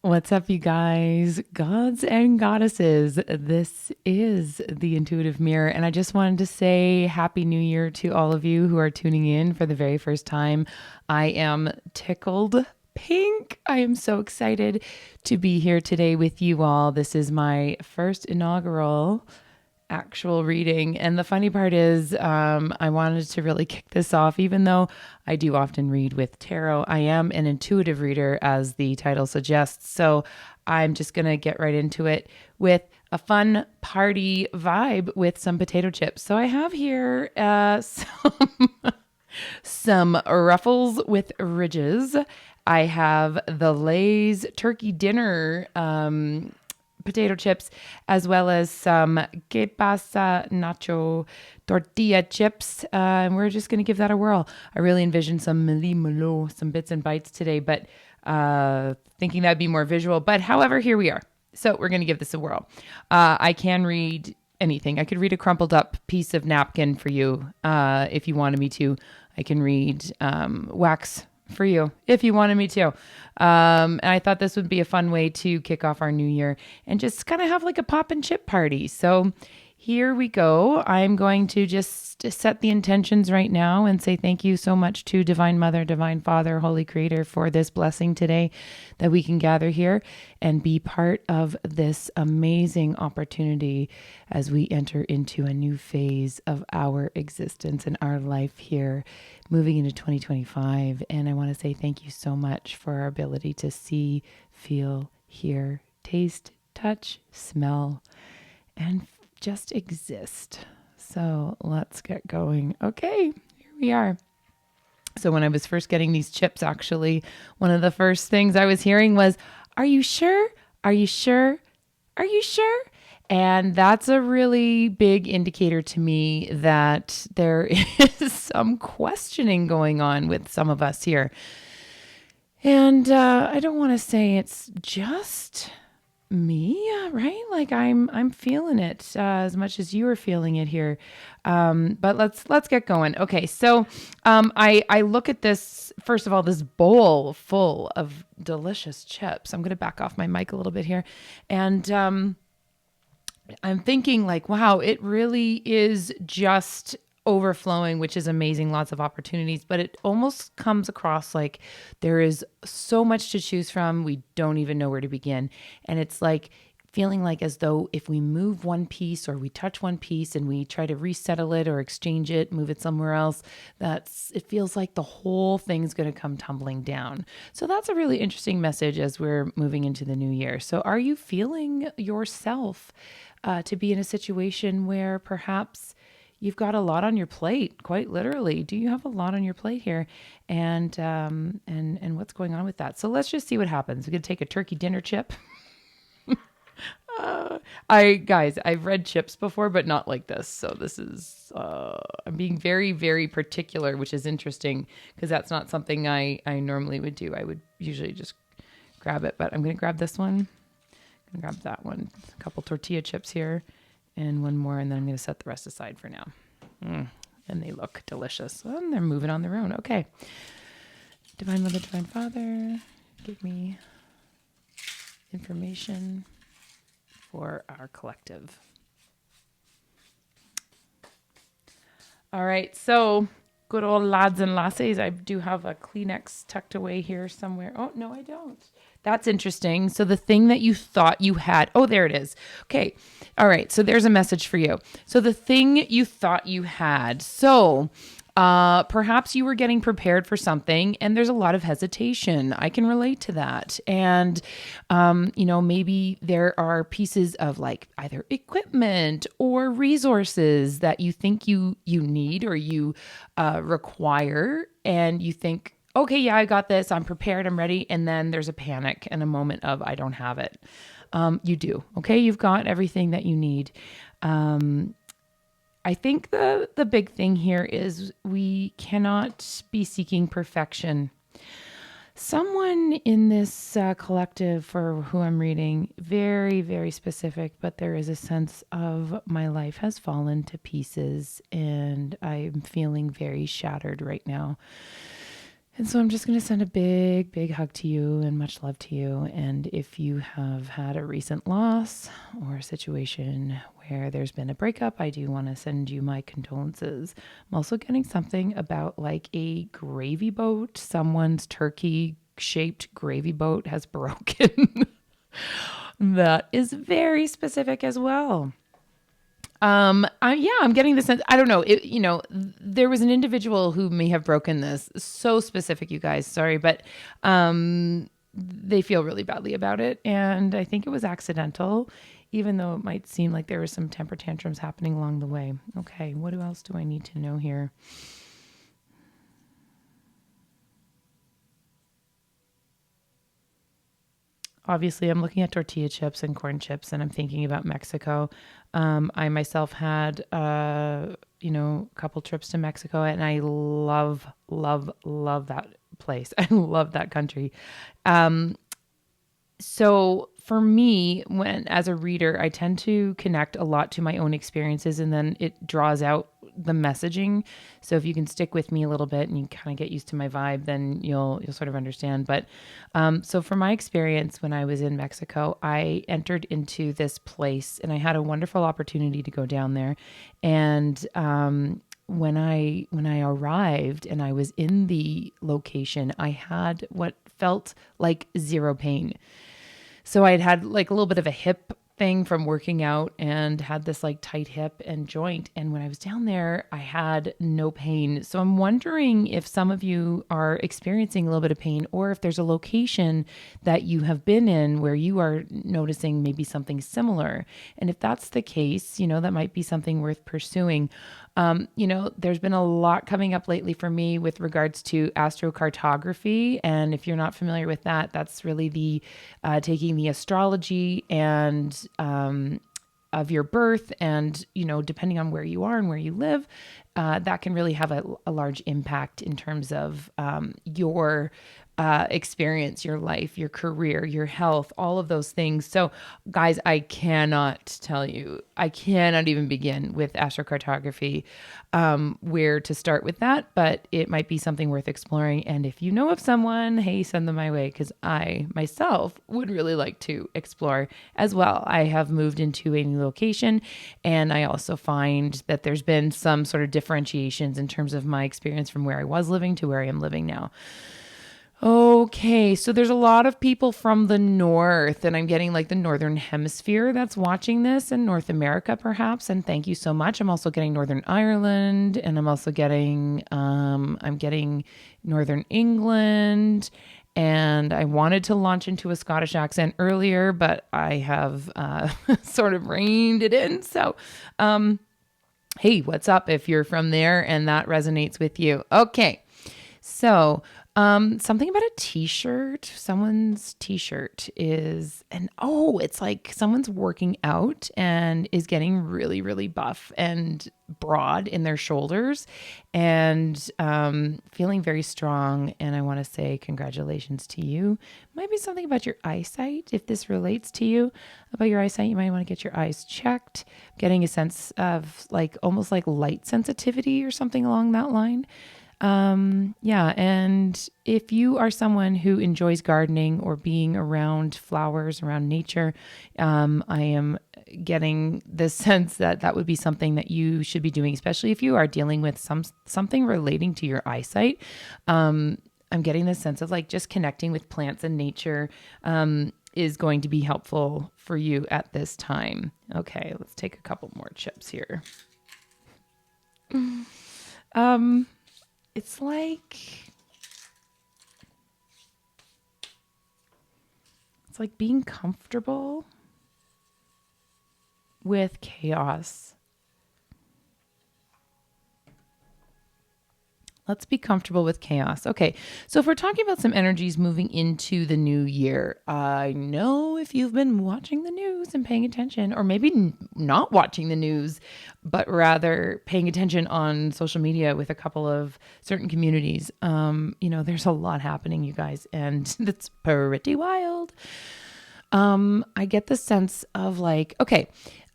What's up, you guys, gods and goddesses? This is the Intuitive Mirror, and I just wanted to say Happy New Year to all of you who are tuning in for the very first time. I am tickled pink. I am so excited to be here today with you all. This is my first inaugural actual reading. And the funny part is, I wanted to really kick this off, even though I do often read with tarot. I am an intuitive reader, as the title suggests. So I'm just going to get right into it with a fun party vibe with some potato chips. So I have here some Ruffles with Ridges. I have the Lay's Turkey Dinner potato chips, as well as some que pasa nacho tortilla chips. And we're just going to give that a whirl. I really envisioned some meli some bits and bites today, but thinking that'd be more visual. But however, here we are. So we're going to give this a whirl. I can read anything. I could read a crumpled up piece of napkin for you if you wanted me to. I can read wax for you if you wanted me to. And I thought this would be a fun way to kick off our new year and just kind of have like a pop and chip party. So here we go. I'm going to just set the intentions right now and say thank you so much to Divine Mother, Divine Father, Holy Creator for this blessing today that we can gather here and be part of this amazing opportunity as we enter into a new phase of our existence and our life here, moving into 2025. And I want to say thank you so much for our ability to see, feel, hear, taste, touch, smell, and just exist. So let's get going. Okay, here we are. So when I was first getting these chips, actually, one of the first things I was hearing was, "Are you sure? Are you sure? Are you sure?" And that's a really big indicator to me that there is some questioning going on with some of us here. And I don't want to say it's just me, right? Like I'm feeling it as much as you are feeling it here. But let's get going. Okay, so I look at this, first of all, this bowl full of delicious chips. I'm going to back off my mic a little bit here, and I'm thinking like, wow, it really is just overflowing, which is amazing. Lots of opportunities, but it almost comes across like there is so much to choose from. We don't even know where to begin. And it's like feeling like as though if we move one piece or we touch one piece and we try to resettle it or exchange it, move it somewhere else, it feels like the whole thing's going to come tumbling down. So that's a really interesting message as we're moving into the new year. So are you feeling yourself to be in a situation where perhaps you've got a lot on your plate, quite literally? Do you have a lot on your plate here? And what's going on with that? So let's just see what happens. We're going to take a turkey dinner chip. I've read chips before, but not like this. So this is, I'm being very, very particular, which is interesting because that's not something I normally would do. I would usually just grab it, but I'm going to grab this one. I'm going to grab that one, a couple tortilla chips here and one more. And then I'm going to set the rest aside for now. And they look delicious. Oh, and they're moving on their own. Okay. Divine Mother, Divine Father, give me information for our collective. All right, so good old lads and lasses. I do have a Kleenex tucked away here somewhere. Oh, no, I don't. That's interesting. So the thing that you thought you had, oh, there it is. Okay. All right. So there's a message for you. So the thing you thought you had. So perhaps you were getting prepared for something and there's a lot of hesitation. I can relate to that. And, maybe there are pieces of like either equipment or resources that you think you need or you require. And you think, okay, yeah, I got this. I'm prepared. I'm ready. And then there's a panic and a moment of, I don't have it. You do. Okay. You've got everything that you need. I think the big thing here is we cannot be seeking perfection. Someone in this collective for who I'm reading, very, very specific, but there is a sense of my life has fallen to pieces and I'm feeling very shattered right now. And so I'm just going to send a big, big hug to you and much love to you. And if you have had a recent loss or a situation where there's been a breakup, I do want to send you my condolences. I'm also getting something about like a gravy boat. Someone's turkey shaped gravy boat has broken. That is very specific as well. I'm getting the sense, I don't know, there was an individual who may have broken this. So specific, you guys, sorry, but, they feel really badly about it. And I think it was accidental, even though it might seem like there was some temper tantrums happening along the way. Okay. What else do I need to know here? Obviously, I'm looking at tortilla chips and corn chips, and I'm thinking about Mexico. I myself had, a couple trips to Mexico, and I love, love, love that place. I love that country. So for me, when as a reader, I tend to connect a lot to my own experiences, and then it draws out the messaging. So if you can stick with me a little bit and you kind of get used to my vibe, then you'll sort of understand. But so from my experience when I was in Mexico, I entered into this place, and I had a wonderful opportunity to go down there. And when I arrived and I was in the location, I had what felt like zero pain. So I had like a little bit of a hip thing from working out and had this like tight hip and joint. And when I was down there, I had no pain. So I'm wondering if some of you are experiencing a little bit of pain, or if there's a location that you have been in where you are noticing maybe something similar. And if that's the case, that might be something worth pursuing. There's been a lot coming up lately for me with regards to astrocartography. And if you're not familiar with that, that's really the taking the astrology and of your birth, and depending on where you are and where you live, that can really have a large impact in terms of your experience, your life, your career, your health, all of those things. So, guys, I cannot tell you, I cannot even begin with astrocartography, where to start with that, but it might be something worth exploring. And if you know of someone, hey, send them my way, because I myself would really like to explore as well. I have moved into a new location, and I also find that there's been some sort of differentiations in terms of my experience from where I was living to where I am living now. Okay, so there's a lot of people from the north, and I'm getting like the northern hemisphere that's watching this, in North America perhaps. And thank you so much. I'm also getting Northern Ireland, and I'm getting Northern England, and I wanted to launch into a Scottish accent earlier, but I have sort of reined it in. So, hey, what's up if you're from there and that resonates with you? Okay. So, something about a t-shirt. Someone's t-shirt is, and it's like someone's working out and is getting really, really buff and broad in their shoulders, and feeling very strong. And I want to say congratulations to you. Might be something about your eyesight. If this relates to you about your eyesight, you might want to get your eyes checked. Getting a sense of like almost like light sensitivity or something along that line. Yeah. And if you are someone who enjoys gardening or being around flowers, around nature, I am getting the sense that that would be something that you should be doing, especially if you are dealing with something relating to your eyesight. I'm getting this sense of like just connecting with plants and nature, is going to be helpful for you at this time. Okay. Let's take a couple more chips here. It's like being comfortable with chaos. Let's be comfortable with chaos. Okay, so if we're talking about some energies moving into the new year, I know if you've been watching the news and paying attention, or maybe not watching the news, but rather paying attention on social media with a couple of certain communities, there's a lot happening, you guys, and it's pretty wild. I get the sense of like, okay,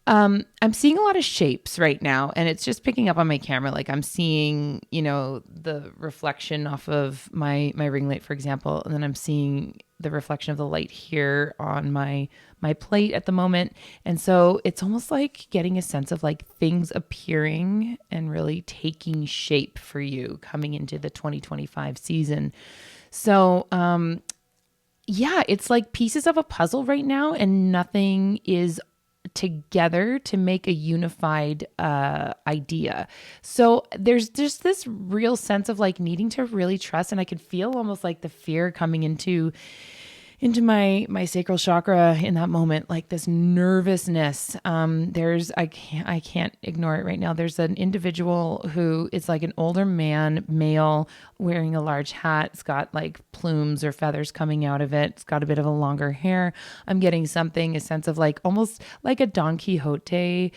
I'm seeing a lot of shapes right now, and it's just picking up on my camera. Like I'm seeing, the reflection off of my ring light, for example, and then I'm seeing the reflection of the light here on my plate at the moment. And so it's almost like getting a sense of like things appearing and really taking shape for you coming into the 2025 season. So, yeah, it's like pieces of a puzzle right now, and nothing is together to make a unified idea. So there's just this real sense of like needing to really trust, and I could feel almost like the fear coming into my sacral chakra in that moment, like this nervousness. I can't ignore it right now. There's an individual who is like an older man, male, wearing a large hat. It's got like plumes or feathers coming out of it. It's got a bit of a longer hair. I'm getting a sense of like almost like a Don Quixote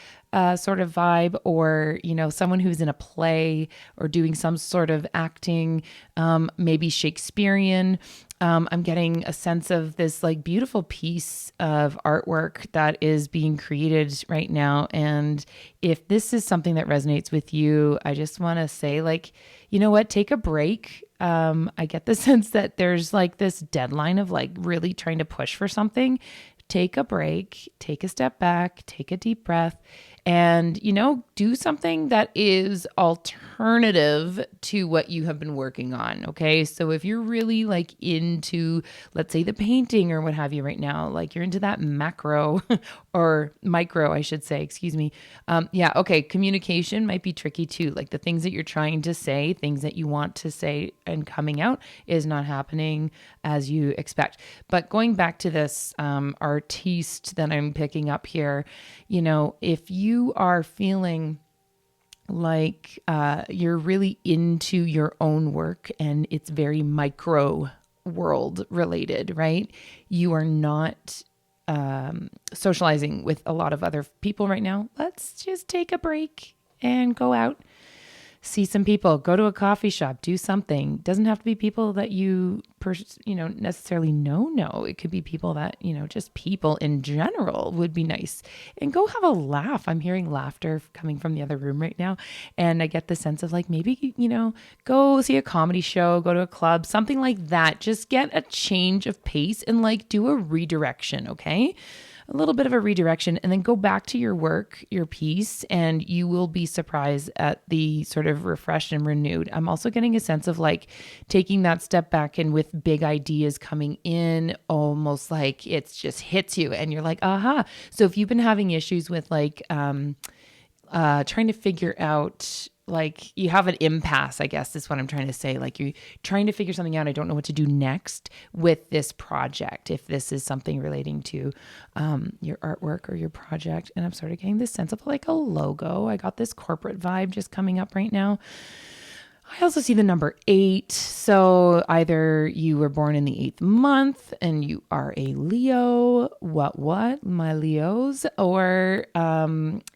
sort of vibe, or someone who's in a play or doing some sort of acting, maybe Shakespearean. I'm getting a sense of this like beautiful piece of artwork that is being created right now. And if this is something that resonates with you, I just want to say, like, you know what, take a break. I get the sense that there's like this deadline of like really trying to push for something. Take a break, take a step back, take a deep breath, and, do something that is alternative to what you have been working on. Okay. So if you're really like into, let's say, the painting or what have you right now, like you're into that macro or micro, I should say, excuse me. Yeah. Okay. Communication might be tricky too. Like the things that you're trying to say, things that you want to say and coming out is not happening as you expect. But going back to this artiste that I'm picking up here, if you are feeling like you're really into your own work and it's very micro world related, right? You are not socializing with a lot of other people right now. Let's just take a break and go out, see some people, go to a coffee shop, do something. Doesn't have to be people that you necessarily know. No, it could be people that, just people in general would be nice, and go have a laugh. I'm hearing laughter coming from the other room right now. And I get the sense of like, maybe, go see a comedy show, go to a club, something like that. Just get a change of pace and like do a redirection. Okay. A little bit of a redirection, and then go back to your work, your piece, and you will be surprised at the sort of refreshed and renewed. I'm also getting a sense of like taking that step back and with big ideas coming in, almost like it's just hits you and you're like, aha. So if you've been having issues with like trying to figure out, like you have an impasse, I guess is what I'm trying to say. Like you're trying to figure something out. I don't know what to do next with this project. If this is something relating to your artwork or your project. And I'm sort of getting this sense of like a logo. I got this corporate vibe just coming up right now. I also see the number 8. So either you were born in the 8th month and you are a Leo, my Leos, or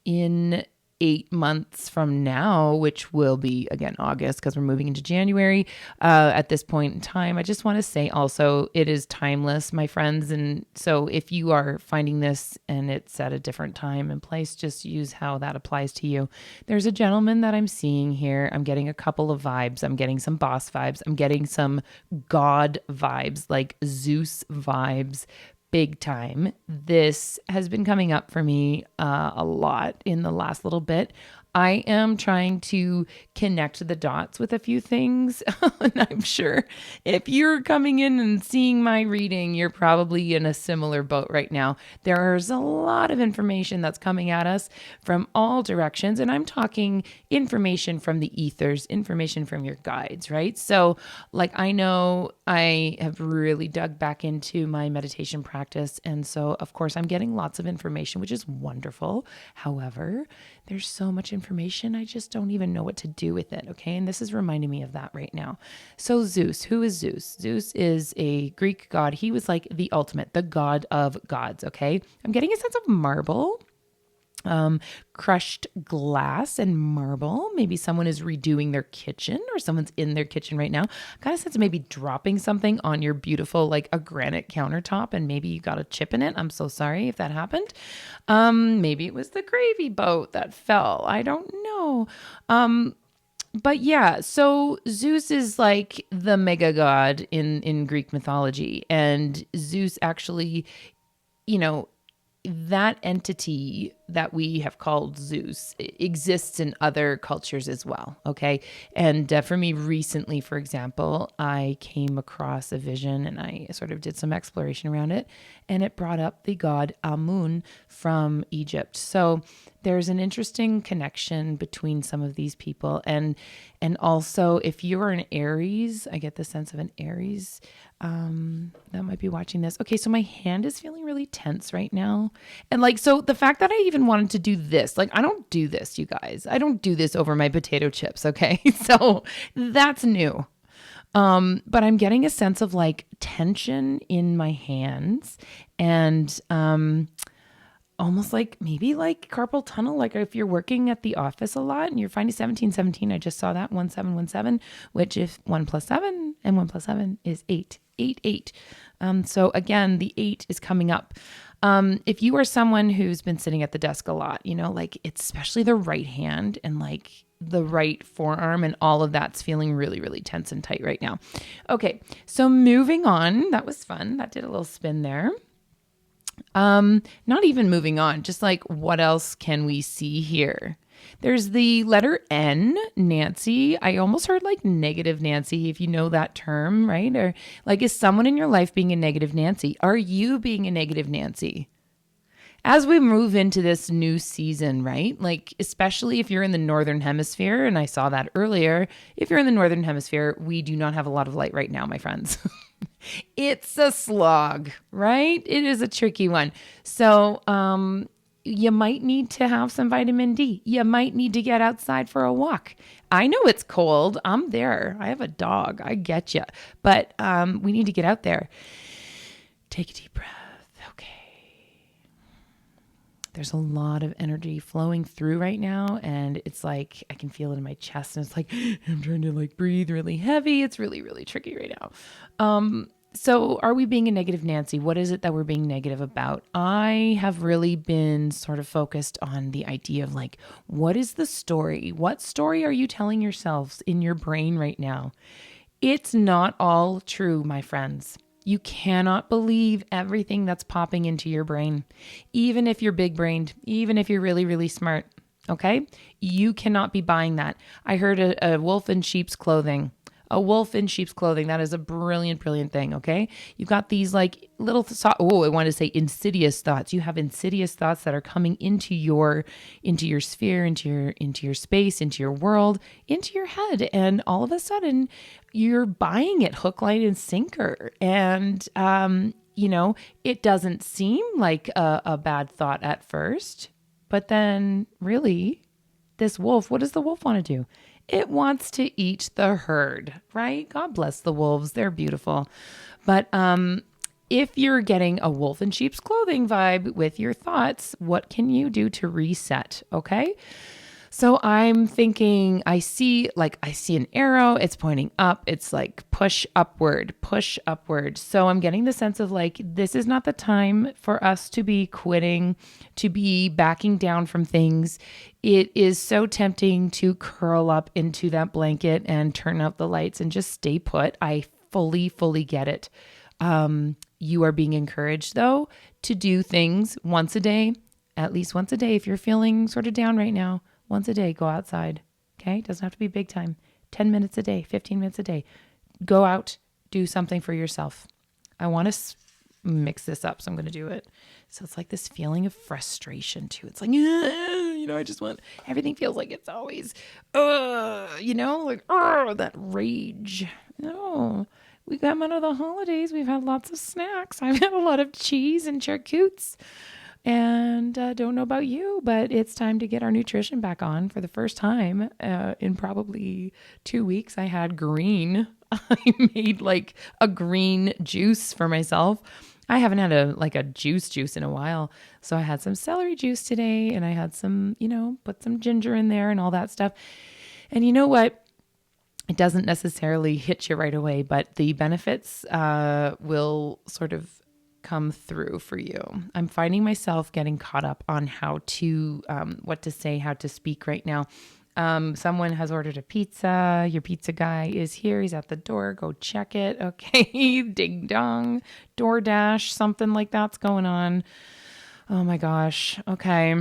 in 8 months from now, which will be again August because we're moving into January. At this point in time, I just want to say also it is timeless, my friends. And so if you are finding this and it's at a different time and place, just use how that applies to you. There's a gentleman that I'm seeing here. I'm getting a couple of vibes. I'm getting some boss vibes. I'm getting some God vibes, like Zeus vibes. Big time. This has been coming up for me a lot in the last little bit. I am trying to connect the dots with a few things. And I'm sure if you're coming in and seeing my reading, you're probably in a similar boat right now. There's a lot of information that's coming at us from all directions. And I'm talking information from the ethers, information from your guides, right? So like, I know I have really dug back into my meditation practice. And so of course I'm getting lots of information, which is wonderful. However, there's so much information, I just don't even know what to do with it, okay? And this is reminding me of that right now. So Zeus, who is Zeus? Zeus is a Greek god. He was like the ultimate, the god of gods, okay? I'm getting a sense of marble. crushed glass and marble. Maybe someone is redoing their kitchen or someone's in their kitchen right now. Kind of sense of maybe dropping something on your beautiful, like a granite countertop, and maybe you got a chip in it. I'm so sorry if that happened. Maybe it was the gravy boat that fell. I don't know. But yeah, so Zeus is like the mega god in Greek mythology, and Zeus actually, you know, that entity that we have called Zeus exists in other cultures as well. Okay. And for me recently, for example, I came across a vision and I sort of did some exploration around it, and it brought up the god Amun from Egypt. So there's an interesting connection between some of these people. And also, if you're an Aries, I get the sense of an Aries that might be watching this. Okay, so my hand is feeling really tense right now. And like, so the fact that I even wanted to do this, like, I don't do this, you guys. I don't do this over my potato chips, okay? So that's new. But I'm getting a sense of like tension in my hands and almost like maybe like carpal tunnel, like if you're working at the office a lot and you're finding 1717, I just saw that 1717, which if 1 + 7 and 1 + 7 is 8, 8, 8. So again, the 8 is coming up. If you are someone who's been sitting at the desk a lot, you know, like it's especially the right hand and like the right forearm and all of that's feeling really, really tense and tight right now. Okay, so moving on. That was fun. That did a little spin there. Not even moving on, just like what else can we see here? There's the letter N, Nancy. I almost heard like negative Nancy, if you know that term, right? Or like, is someone in your life being a negative Nancy? Are you being a negative Nancy? As we move into this new season, right? Like, especially if you're in the Northern Hemisphere, and I saw that earlier, if you're in the Northern Hemisphere, we do not have a lot of light right now, my friends. It's a slog, right? It is a tricky one. So, you might need to have some vitamin D. You might need to get outside for a walk. I know it's cold. I'm there. I have a dog. I get you. But we need to get out there. Take a deep breath. Okay. There's a lot of energy flowing through right now, and it's like I can feel it in my chest, and it's like I'm trying to like breathe really heavy. It's really, really tricky right now. So are we being a negative Nancy? What is it that we're being negative about? I have really been sort of focused on the idea of like, what is the story? What story are you telling yourselves in your brain right now? It's not all true, my friends. You cannot believe everything that's popping into your brain, even if you're big brained, even if you're really, really smart. Okay. You cannot be buying that. I heard a wolf in sheep's clothing. A wolf in sheep's clothing. That is a brilliant, brilliant thing. Okay. You've got these like little, I wanted to say insidious thoughts. You have insidious thoughts that are coming into your sphere, into your space, into your world, into your head. And all of a sudden you're buying it hook, line, and sinker. And, you know, it doesn't seem like a bad thought at first, but then really this wolf, what does the wolf want to do? It wants to eat the herd, right? God bless the wolves. They're beautiful. But if you're getting a wolf in sheep's clothing vibe with your thoughts, what can you do to reset? Okay. So I'm thinking, I see an arrow, it's pointing up. It's like push upward. So I'm getting the sense of like, this is not the time for us to be quitting, to be backing down from things. It is so tempting to curl up into that blanket and turn out the lights and just stay put. I fully, fully get it. You are being encouraged though to do things once a day, at least once a day. If you're feeling sort of down right now, once a day, go outside. Okay. Doesn't have to be big time. 10 minutes a day, 15 minutes a day. Go out, do something for yourself. I want to mix this up, so I'm going to do it. So it's like this feeling of frustration too. It's like, you know, I just want, everything feels like it's always, you know, like, that rage. No, we got out of the holidays. We've had lots of snacks. I've had a lot of cheese and charcutes. And don't know about you, but it's time to get our nutrition back on. For the first time in probably 2 weeks, I had green. I made like a green juice for myself. I haven't had a juice in a while. So I had some celery juice today, and I had some, put some ginger in there and all that stuff. And you know what? It doesn't necessarily hit you right away, but the benefits will sort of come through for you. I'm finding myself getting caught up on how to, what to say, how to speak right now. Someone has ordered a pizza. Your pizza guy is here. He's at the door. Go check it. Okay. Ding dong. DoorDash, something like that's going on. Oh my gosh. Okay.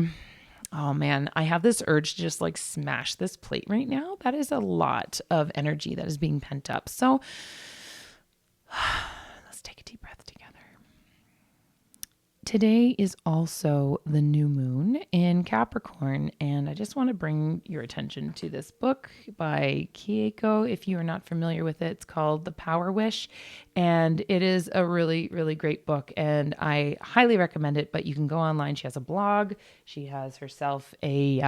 Oh man, I have this urge to just like smash this plate right now. That is a lot of energy that is being pent up. So let's take a deep breath together. Today is also the new moon in Capricorn, and I just want to bring your attention to this book by Keiko. If you are not familiar with it, it's called The Power Wish, and it is a really, really great book, and I highly recommend it, but you can go online. She has a blog. She has herself a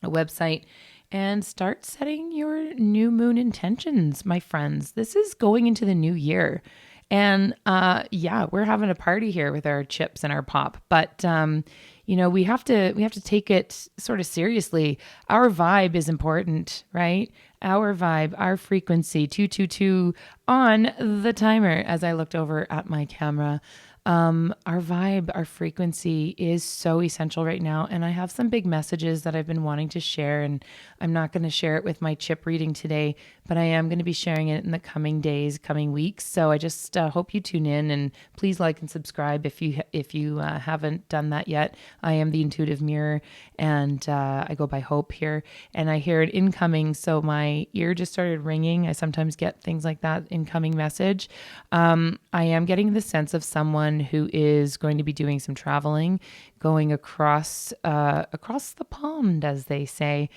website, and start setting your new moon intentions, my friends. This is going into the new year. And we're having a party here with our chips and our pop, but we have to take it sort of seriously. Our vibe is important, right? Our vibe, our frequency, 222 on the timer as I looked over at my camera. Our vibe, our frequency is so essential right now. And I have some big messages that I've been wanting to share, and I'm not going to share it with my chip reading today, but I am going to be sharing it in the coming days, coming weeks. So I just hope you tune in, and please like and subscribe if you haven't done that yet. I am the Intuitive Mirror, and I go by Hope here, and I hear it incoming. So my ear just started ringing. I sometimes get things like that, incoming message. I am getting the sense of someone who is going to be doing some traveling, going across the pond, as they say,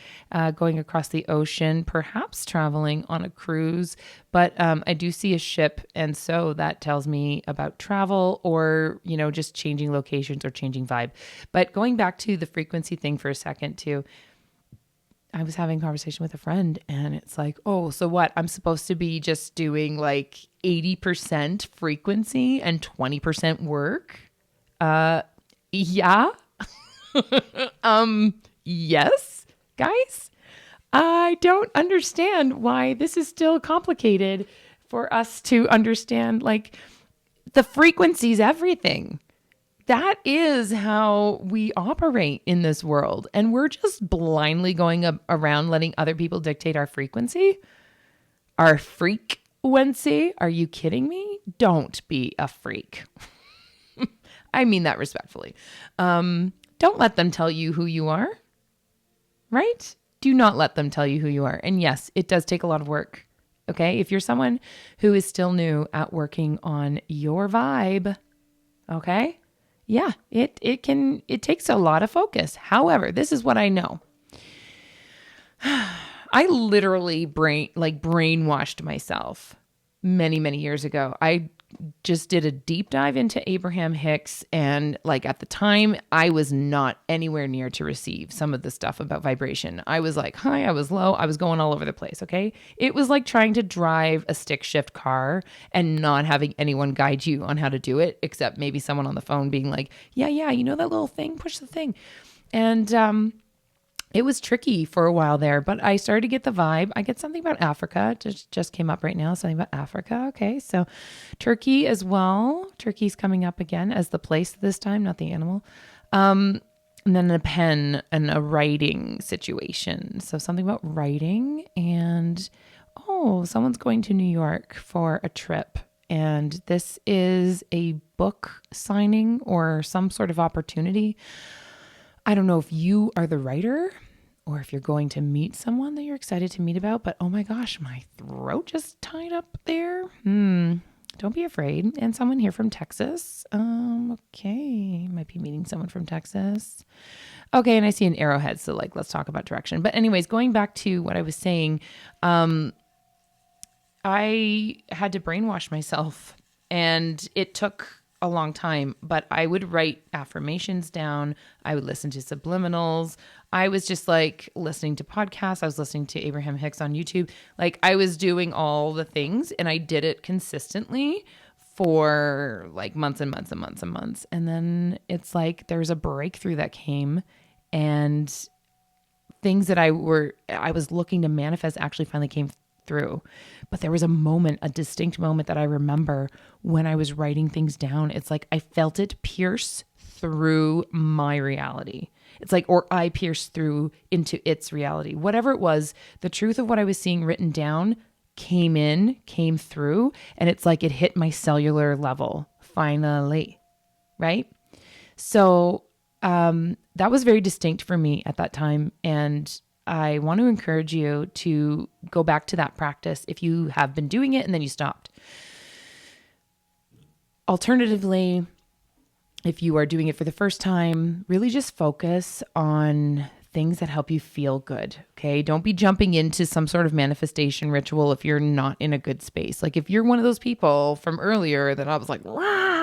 going across the ocean, perhaps traveling on a cruise. But I do see a ship, and so that tells me about travel or, just changing locations or changing vibe. But going back to the frequency thing for a second too, I was having a conversation with a friend, and it's like, oh, so what? I'm supposed to be just doing like 80% frequency and 20% work? Yeah. Yes, guys. I don't understand why this is still complicated for us to understand. Like, the frequency is everything. That is how we operate in this world. And we're just blindly going around letting other people dictate our frequency. Our frequency. Are you kidding me? Don't be a freak. I mean that respectfully. Don't let them tell you who you are. Right? Do not let them tell you who you are. And yes, it does take a lot of work. Okay? If you're someone who is still new at working on your vibe, okay? Yeah, it takes a lot of focus. However, this is what I know. I literally brainwashed myself many, many years ago. I just did a deep dive into Abraham Hicks, and like at the time I was not anywhere near to receive some of the stuff about vibration. I was like high, I was low, I was going all over the place. Okay. It was like trying to drive a stick shift car and not having anyone guide you on how to do it, except maybe someone on the phone being like, yeah, you know that little thing, push the thing. And it was tricky for a while there, but I started to get the vibe. I get something about Africa. Just came up right now. Something about Africa. Okay. So Turkey as well. Turkey's coming up again as the place this time, not the animal. And then a pen and a writing situation. So something about writing, and someone's going to New York for a trip. And this is a book signing or some sort of opportunity. I don't know if you are the writer or if you're going to meet someone that you're excited to meet about, but oh my gosh, my throat just tied up there. Don't be afraid. And someone here from Texas. Okay. Might be meeting someone from Texas. Okay. And I see an arrowhead. So let's talk about direction. But anyways, going back to what I was saying, I had to brainwash myself, and it took a long time, but I would write affirmations down. I would listen to subliminals. I was just like listening to podcasts. I was listening to Abraham Hicks on YouTube. Like I was doing all the things, and I did it consistently for like months and months and months and months. And then it's like there's a breakthrough that came, and things that I was looking to manifest actually finally came through. But there was a distinct moment that I remember when I was writing things down. It's like I felt it pierce through my reality. It's like, or I pierced through into its reality. Whatever it was, the truth of what I was seeing written down came through, and it's like it hit my cellular level finally, right? So that was very distinct for me at that time, and I want to encourage you to go back to that practice if you have been doing it and then you stopped. Alternatively, if you are doing it for the first time, really just focus on things that help you feel good. Okay. Don't be jumping into some sort of manifestation ritual if you're not in a good space. Like if you're one of those people from earlier that I was like, wow,